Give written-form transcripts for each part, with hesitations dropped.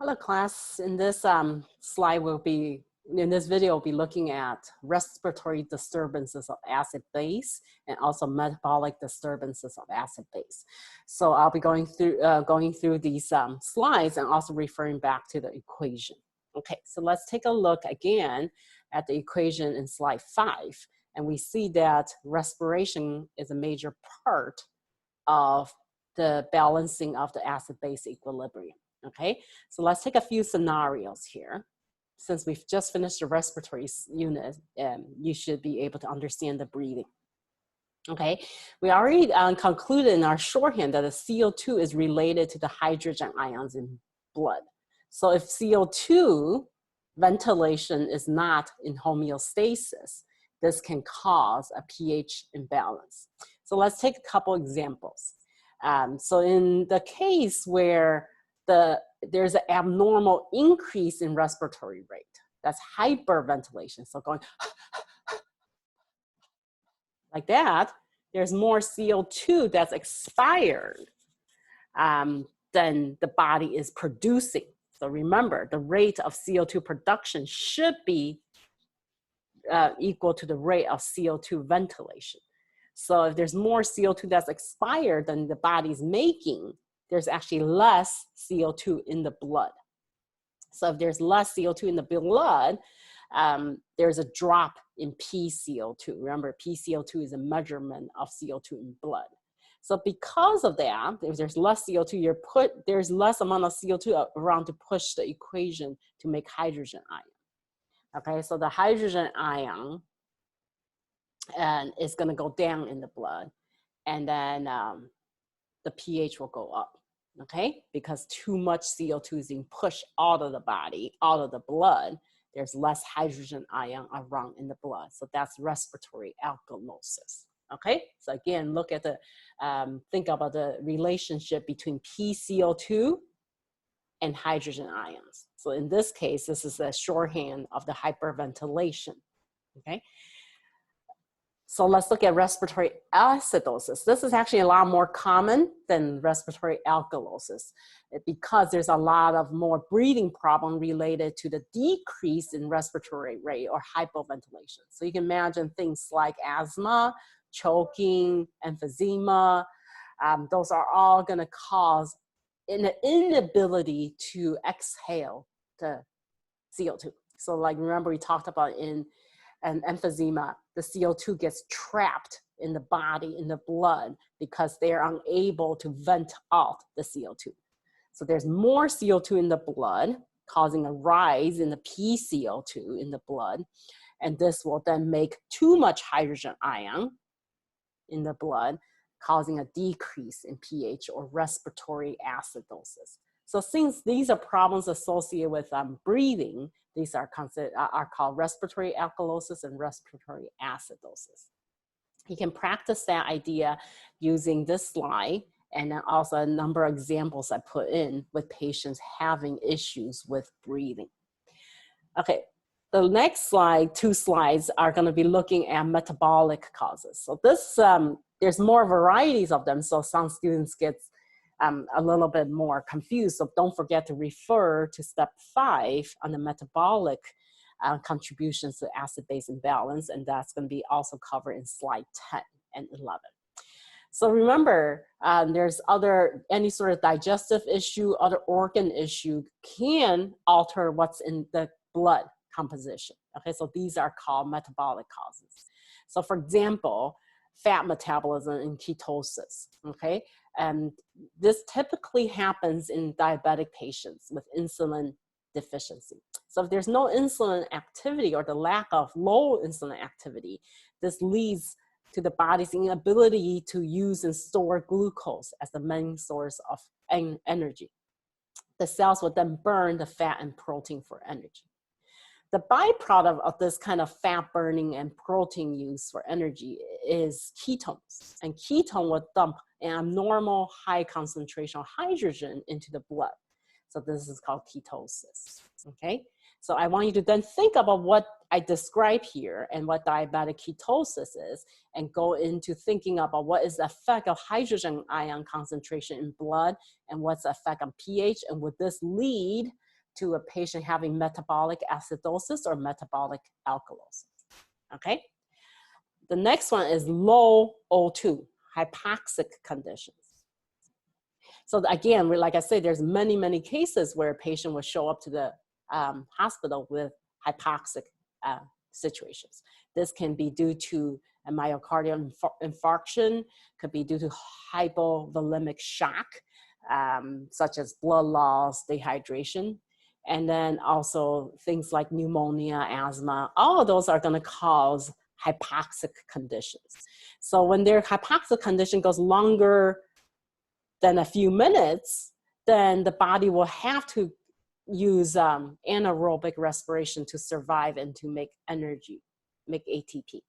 Hello class, in this video we'll be looking at respiratory disturbances of acid base and also metabolic disturbances of acid base. So I'll be going through these slides and also referring back to the equation. Okay, so let's take a look again at the equation in slide 5, and we see that respiration is a major part of the balancing of the acid-base equilibrium. Okay, so let's take a few scenarios here. Since we've just finished the respiratory unit, you should be able to understand the breathing. Okay, we already concluded in our shorthand that the CO2 is related to the hydrogen ions in blood. So if CO2 ventilation is not in homeostasis, this can cause a pH imbalance. So let's take a couple examples. So in the case where there's an abnormal increase in respiratory rate, that's hyperventilation. So going like that, there's more CO2 that's expired than the body is producing. So remember, the rate of CO2 production should be equal to the rate of CO2 ventilation. So if there's more CO2 that's expired than the body's making, there's actually less CO2 in the blood. So if there's less CO2 in the blood, there's a drop in PCO2. Remember, PCO2 is a measurement of CO2 in blood. So because of that, if there's less CO2, there's less amount of CO2 around to push the equation to make hydrogen ion. Okay, so the hydrogen ion is gonna go down in the blood, and then the pH will go up. Okay, because too much CO2 is being pushed out of the body, out of the blood, there's less hydrogen ion around in the blood. So that's respiratory alkalosis. Okay, so again, look at the, think about the relationship between PCO2 and hydrogen ions. So in this case, this is a shorthand of the hyperventilation. Okay. So let's look at respiratory acidosis. This is actually a lot more common than respiratory alkalosis because there's a lot of more breathing problem related to the decrease in respiratory rate or hypoventilation. So you can imagine things like asthma, choking, emphysema. Those are all gonna cause an inability to exhale the CO2. So like remember we talked about in emphysema, the CO2 gets trapped in the body, in the blood, because they're unable to vent out the CO2. So there's more CO2 in the blood, causing a rise in the PCO2 in the blood, and this will then make too much hydrogen ion in the blood, causing a decrease in pH or respiratory acidosis. So since these are problems associated with breathing, these are called respiratory alkalosis and respiratory acidosis. You can practice that idea using this slide and then also a number of examples I put in with patients having issues with breathing. Okay, the next slide, 2 slides, are going to be looking at metabolic causes. So this, there's more varieties of them, so some students get a little bit more confused. So don't forget to refer to step 5 on the metabolic contributions to acid-base imbalance, and that's going to be also covered in slide 10 and 11. So remember, there's any sort of digestive issue, other organ issue can alter what's in the blood composition. Okay, so these are called metabolic causes. So for example, fat metabolism and ketosis, okay? And this typically happens in diabetic patients with insulin deficiency. So if there's no insulin activity or the lack of low insulin activity, this leads to the body's inability to use and store glucose as the main source of energy. The cells will then burn the fat and protein for energy. The byproduct of this kind of fat burning and protein use for energy is ketones. And ketone will dump an abnormal high concentration of hydrogen into the blood. So this is called ketosis, okay? So I want you to then think about what I described here and what diabetic ketosis is, and go into thinking about what is the effect of hydrogen ion concentration in blood and what's the effect on pH, and would this lead to a patient having metabolic acidosis or metabolic alkalosis, okay? The next one is low O2, hypoxic conditions. So again, like I said, there's many, many cases where a patient will show up to the hospital with hypoxic situations. This can be due to a myocardial infarction, could be due to hypovolemic shock, such as blood loss, dehydration, and then also things like pneumonia, asthma. All of those are going to cause hypoxic conditions. So when their hypoxic condition goes longer than a few minutes, then the body will have to use anaerobic respiration to survive and to make energy, make ATP.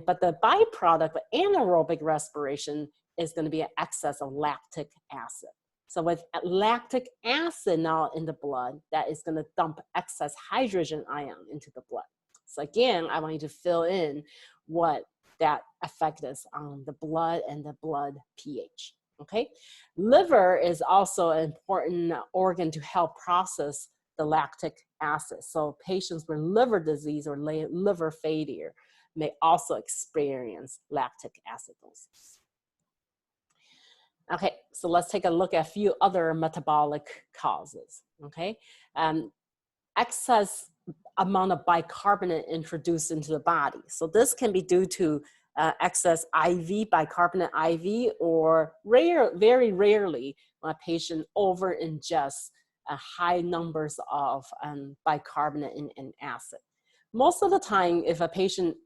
But the byproduct of anaerobic respiration is going to be an excess of lactic acid. So with lactic acid now in the blood, that is going to dump excess hydrogen ion into the blood. So again, I want you to fill in what that effect is on the blood and the blood pH. Okay, liver is also an important organ to help process the lactic acid. So patients with liver disease or liver failure may also experience lactic acidosis. Okay, so let's take a look at a few other metabolic causes. Okay, excess amount of bicarbonate introduced into the body. So this can be due to excess IV, bicarbonate IV, or very rarely when a patient over ingests high numbers of bicarbonate and acid. Most of the time, if a patient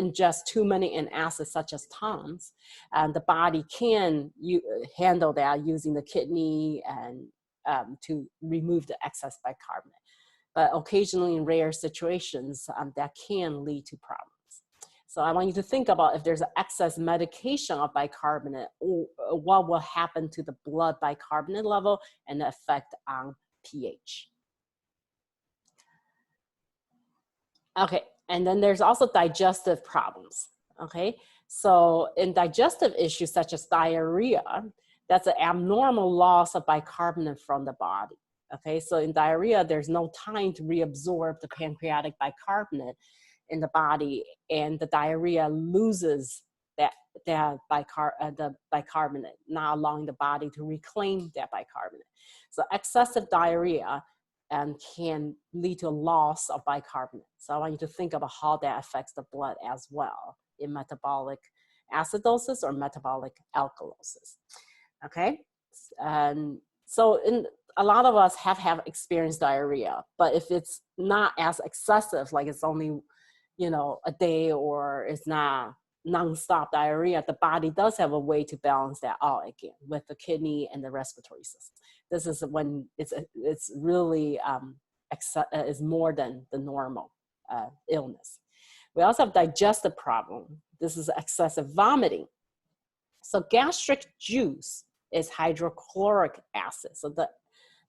ingests too many acids, such as TOMs, the body can handle that using the kidney and to remove the excess bicarbonate. But occasionally in rare situations, that can lead to problems. So I want you to think about if there's an excess medication of bicarbonate, or what will happen to the blood bicarbonate level and the effect on pH. Okay, and then there's also digestive problems, okay? So in digestive issues such as diarrhea, that's an abnormal loss of bicarbonate from the body, okay? So in diarrhea, there's no time to reabsorb the pancreatic bicarbonate in the body, and the diarrhea loses the bicarbonate, not allowing the body to reclaim that bicarbonate. So excessive diarrhea can lead to a loss of bicarbonate. So I want you to think about how that affects the blood as well in metabolic acidosis or metabolic alkalosis. Okay, and so a lot of us have experienced diarrhea, but if it's not as excessive, like it's only a day, or it's not nonstop diarrhea, the body does have a way to balance that out again with the kidney and the respiratory system. This is when it's really is more than the normal illness. We also have digestive problem. This is excessive vomiting. So gastric juice is hydrochloric acid. So the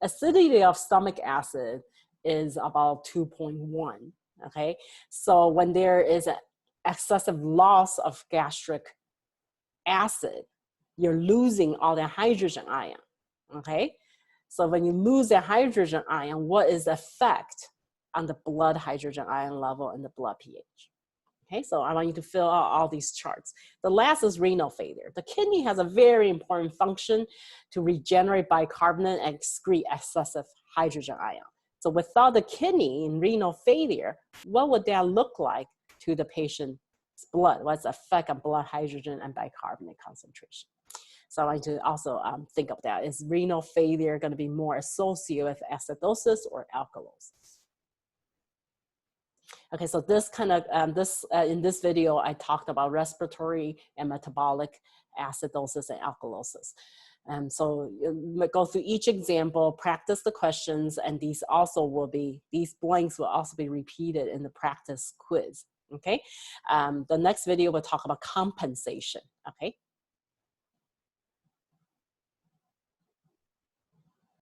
acidity of stomach acid is about 2.1. Okay, so when there is an excessive loss of gastric acid, you're losing all the hydrogen ion. Okay, so when you lose the hydrogen ion, what is the effect on the blood hydrogen ion level and the blood pH? Okay, so I want you to fill out all these charts. The last is renal failure. The kidney has a very important function to regenerate bicarbonate and excrete excessive hydrogen ion. So without the kidney in renal failure, what would that look like to the patient's blood? What's the effect on blood hydrogen and bicarbonate concentration? So I want you to also think of that. Is renal failure going to be more associated with acidosis or alkalosis? Okay, so this kind of, in this video, I talked about respiratory and metabolic acidosis and alkalosis. So go through each example, practice the questions, and these blanks will also be repeated in the practice quiz, okay? The next video will talk about compensation, okay?